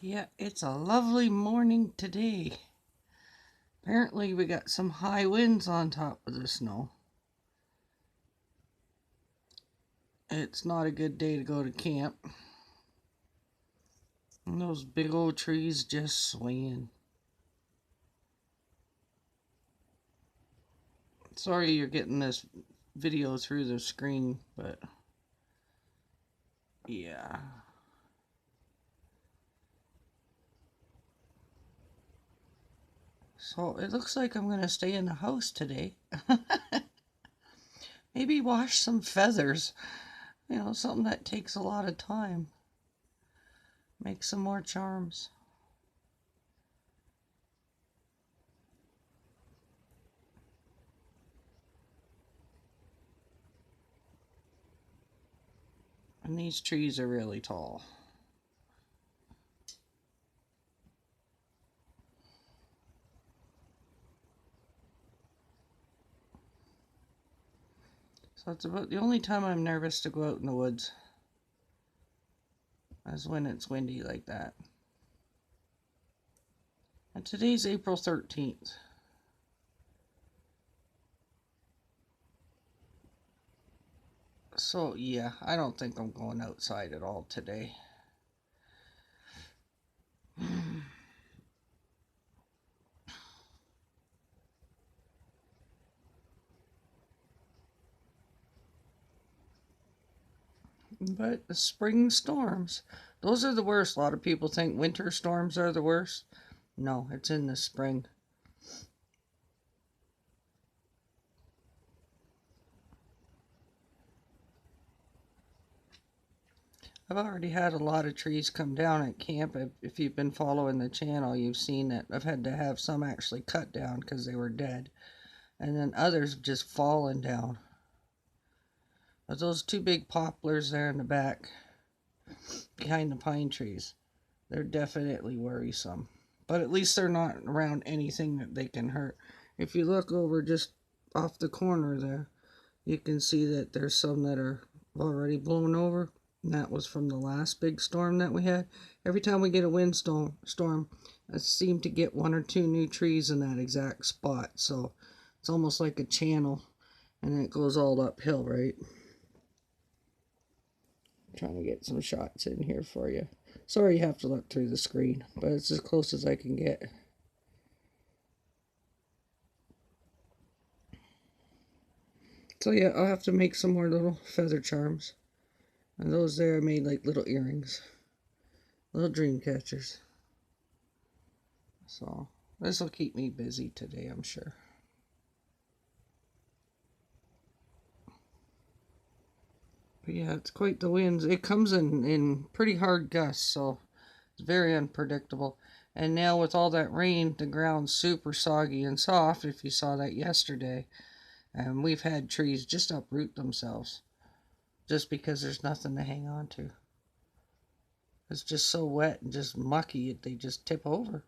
Yeah, it's a lovely morning today. Apparently we got some high winds on top of the snow. It's not a good day to go to camp. And those big old trees just swaying. Sorry you're getting this video through the screen, but yeah. So it looks like I'm going to stay in the house today. Maybe wash some feathers. You know, something that takes a lot of time. Make some more charms. And these trees are really tall. So it's about the only time I'm nervous to go out in the woods is when it's windy like that. And today's April 13th. So yeah, I don't think I'm going outside at all today. But the spring storms, those are the worst. A lot of people think winter storms are the worst. No, it's in the spring. I've already had a lot of trees come down at camp. If you've been following the channel, you've seen that I've had to have some actually cut down because they were dead. And then others have just fallen down. But those two big poplars there in the back, behind the pine trees, they're definitely worrisome. But at least they're not around anything that they can hurt. If you look over just off the corner there, you can see that there's some that are already blown over. And that was from the last big storm that we had. Every time we get a windstorm, I seem to get one or two new trees in that exact spot. So it's almost like a channel, and it goes all uphill, right? I'm trying to get some shots in here for you. Sorry you have to look through the screen, but it's as close as I can get. So yeah, I'll have to make some more little feather charms. And those there I made like little earrings. Little dream catchers. So this will keep me busy today, I'm sure. But yeah, it's quite the winds. It comes in pretty hard gusts, so it's very unpredictable. And now with all that rain, the ground's super soggy and soft, if you saw that yesterday. And we've had trees just uproot themselves. Just because there's nothing to hang on to. It's just so wet and just mucky, they just tip over.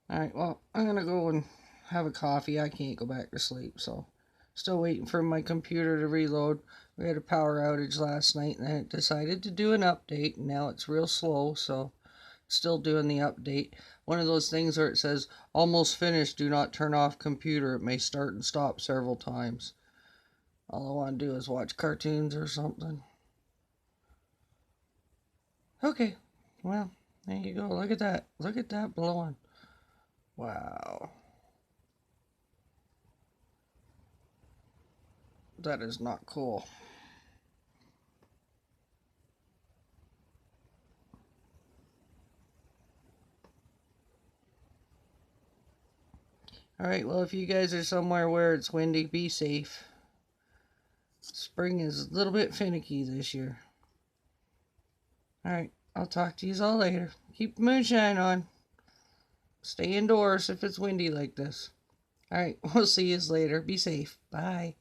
Alright, well, I'm going to go and have a coffee. I can't go back to sleep, so still waiting for my computer to reload. We had a power outage last night, and then it decided to do an update, and now it's real slow, so still doing the update. One of those things where it says, almost finished, do not turn off computer. It may start and stop several times. All I want to do is watch cartoons or something. Okay, well, there you go. Look at that. Look at that blowing. Wow. That is not cool. Alright, well, if you guys are somewhere where it's windy, be safe. Spring is a little bit finicky this year. Alright, I'll talk to you all later. Keep the moonshine on. Stay indoors if it's windy like this. Alright, we'll see you later. Be safe. Bye.